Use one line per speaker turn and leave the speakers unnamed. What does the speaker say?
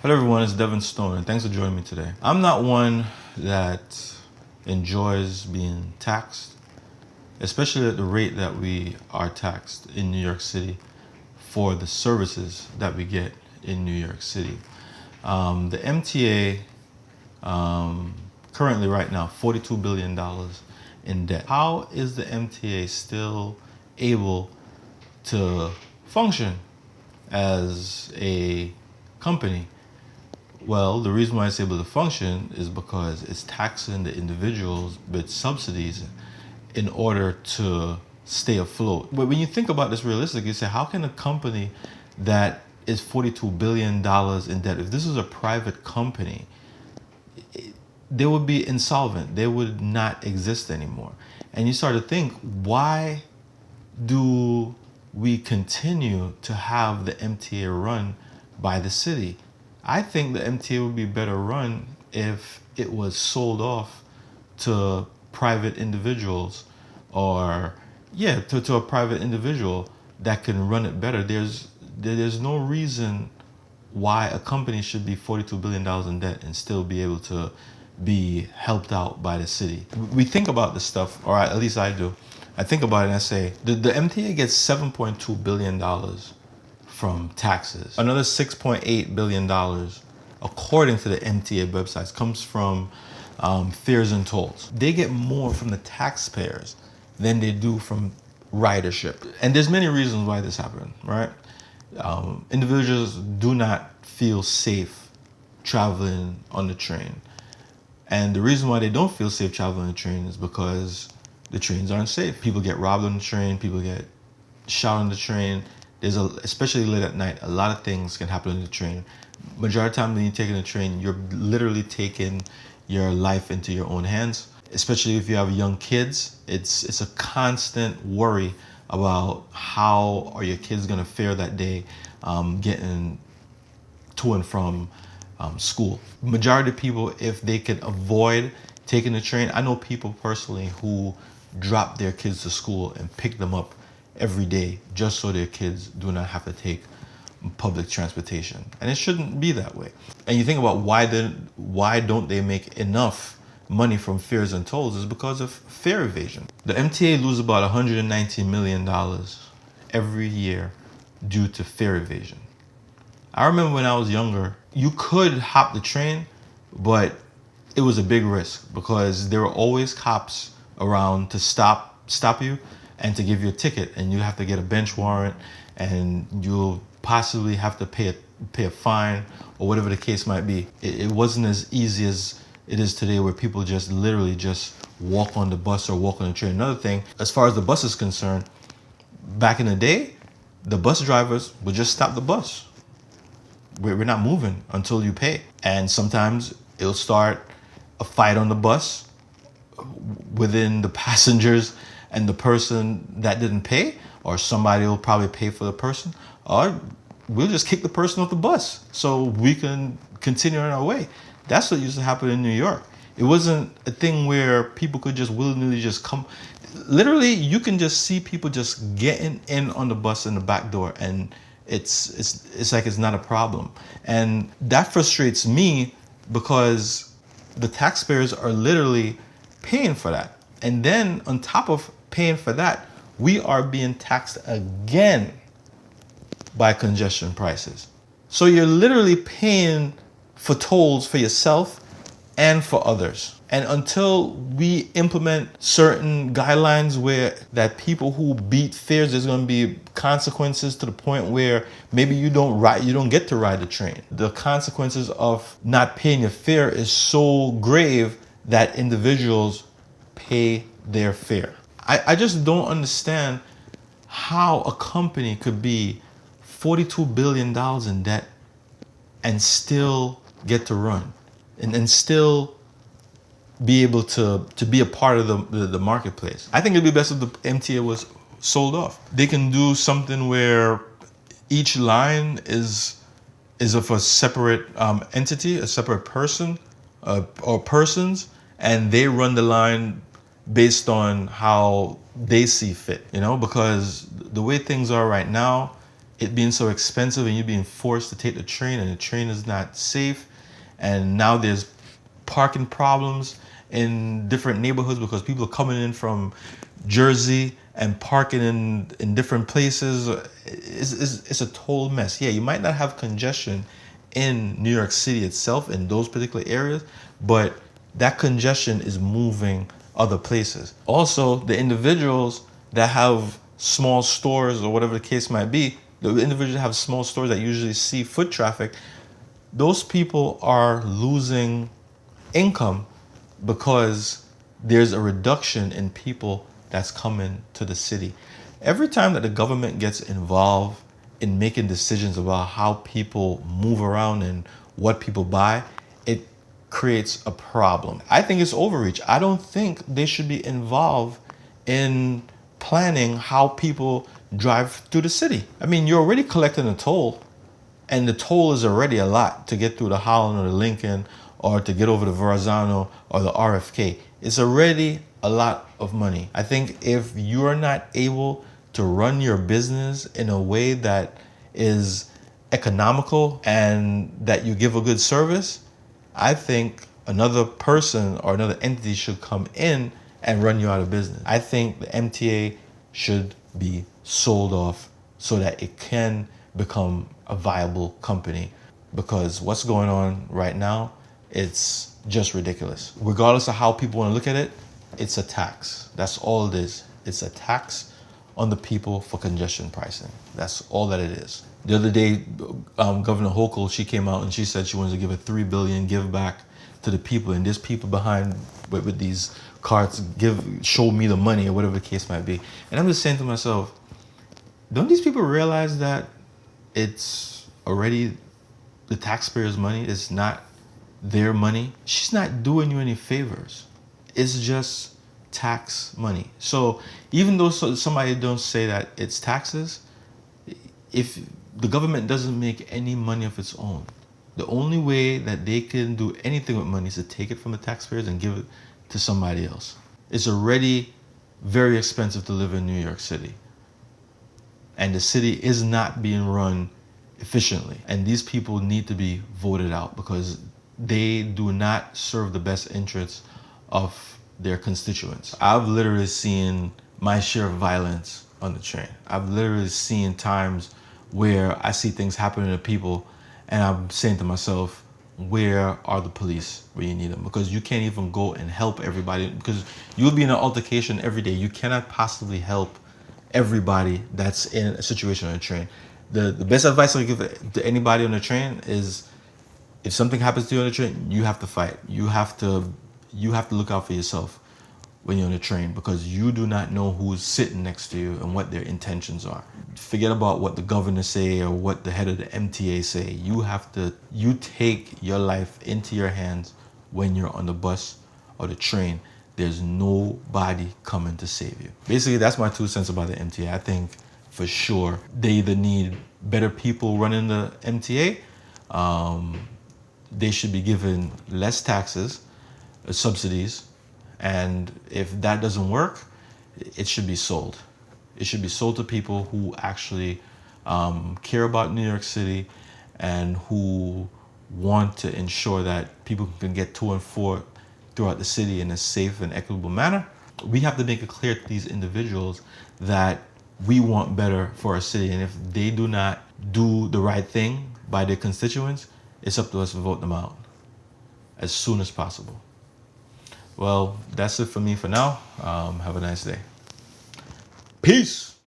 Hello everyone, it's Devin Stone and thanks for joining me today. I'm not one that enjoys being taxed, especially at the rate that we are taxed in New York City for the services that we get in New York City. The MTA currently right now, $42 billion in debt. How is the MTA still able to function as a company? Well, the reason why it's able to function is because it's taxing the individuals with subsidies in order to stay afloat. But when you think about this realistically, you say, how can a company that is $42 billion in debt, if this is a private company, they would be insolvent. They would not exist anymore. And you start to think, why do we continue to have the MTA run by the city? I think the MTA would be better run if it was sold off to private individuals or to a private individual that can run it better. There's no reason why a company should be $42 billion in debt and still be able to be helped out by the city. We think about this stuff, or at least I do. I think about it and I say, the MTA gets $7.2 billion from taxes. Another $6.8 billion, according to the MTA websites, comes from fares and tolls. They get more from the taxpayers than they do from ridership. And there's many reasons why this happened, right? Individuals do not feel safe traveling on the train. And the reason why they don't feel safe traveling on the train is because the trains aren't safe. People get robbed on the train, people get shot on the train. Especially late at night, a lot of things can happen on the train. Majority of the time when you're taking a train, you're literally taking your life into your own hands. Especially if you have young kids, it's a constant worry about how are your kids gonna fare that day getting to and from school. Majority of people, if they can avoid taking the train, I know people personally who drop their kids to school and pick them up every day just so their kids do not have to take public transportation. And it shouldn't be that way. And you think about why don't they make enough money from fares and tolls is because of fare evasion. The MTA loses about $119 million every year due to fare evasion. I remember when I was younger, you could hop the train, but it was a big risk because there were always cops around to stop you and to give you a ticket, and you have to get a bench warrant, and you'll possibly have to pay a fine or whatever the case might be. It wasn't as easy as it is today, where people just literally just walk on the bus or walk on the train. Another thing, as far as the bus is concerned, back in the day, the bus drivers would just stop the bus. We're not moving until you pay. And sometimes it'll start a fight on the bus within the passengers and the person that didn't pay, or somebody will probably pay for the person, or we'll just kick the person off the bus so we can continue on our way. That's what used to happen in New York. It wasn't a thing where people could just willy-nilly just come. Literally, you can just see people just getting in on the bus in the back door, and it's like it's not a problem. And that frustrates me because the taxpayers are literally paying for that. And then on top of paying for that, we are being taxed again by congestion prices. So you're literally paying for tolls for yourself and for others. And until we implement certain guidelines where that people who beat fares, there's going to be consequences to the point where maybe you don't get to ride the train. The consequences of not paying your fare is so grave that individuals pay their fare. I just don't understand how a company could be $42 billion in debt and still get to run and still be able to be a part of the marketplace. I think it'd be best if the MTA was sold off. They can do something where each line is of a separate entity, a separate person or persons, and they run the line based on how they see fit, because the way things are right now, it being so expensive and you being forced to take the train and the train is not safe. And now there's parking problems in different neighborhoods because people are coming in from Jersey and parking in different places. It's a total mess. Yeah, you might not have congestion in New York City itself in those particular areas, but that congestion is moving other places. Also, the individuals that have small stores or whatever the case might be, the individuals that have small stores that usually see foot traffic, those people are losing income because there's a reduction in people that's coming to the city. Every time that the government gets involved in making decisions about how people move around and what people buy, it creates a problem. I think it's overreach. I don't think they should be involved in planning how people drive through the city. I mean, you're already collecting a toll, and the toll is already a lot to get through the Holland or the Lincoln or to get over the Verrazano or the RFK. It's already a lot of money. I think if you're not able to run your business in a way that is economical and that you give a good service, I think another person or another entity should come in and run you out of business. I think the MTA should be sold off so that it can become a viable company, because what's going on right now, it's just ridiculous. Regardless of how people want to look at it, it's a tax. That's all it is. It's a tax on the people for congestion pricing. That's all that it is. The other day, Governor Hochul, she came out and she said she wanted to give a $3 billion give back to the people, and there's people behind with these carts, show me the money or whatever the case might be. And I'm just saying to myself, don't these people realize that it's already the taxpayers' money? It's not their money. She's not doing you any favors. It's just tax money. So even though somebody don't say that it's taxes, if the government doesn't make any money of its own, the only way that they can do anything with money is to take it from the taxpayers and give it to somebody else. It's already very expensive to live in New York City, and the city is not being run efficiently. And these people need to be voted out because they do not serve the best interests of their constituents. I've literally seen my share of violence on the train. I've literally seen times where I see things happening to people and I'm saying to myself, where are the police when you need them? Because you can't even go and help everybody, because you'll be in an altercation every day. You cannot possibly help everybody that's in a situation on a train. The best advice I give to anybody on the train is, if something happens to you on the train, you have to fight. You have to look out for yourself when you're on the train, because you do not know who's sitting next to you and what their intentions are. Forget about what the governor say or what the head of the MTA say. You take your life into your hands when you're on the bus or the train. There's nobody coming to save you. Basically, that's my 2 cents about the MTA. I think for sure they either need better people running the MTA. They should be given less taxes, subsidies, and if that doesn't work, it should be sold. It should be sold to people who actually care about New York City and who want to ensure that people can get to and fro throughout the city in a safe and equitable manner. We have to make it clear to these individuals that we want better for our city, and if they do not do the right thing by their constituents, it's up to us to vote them out as soon as possible. Well, that's it for me for now. Have a nice day. Peace.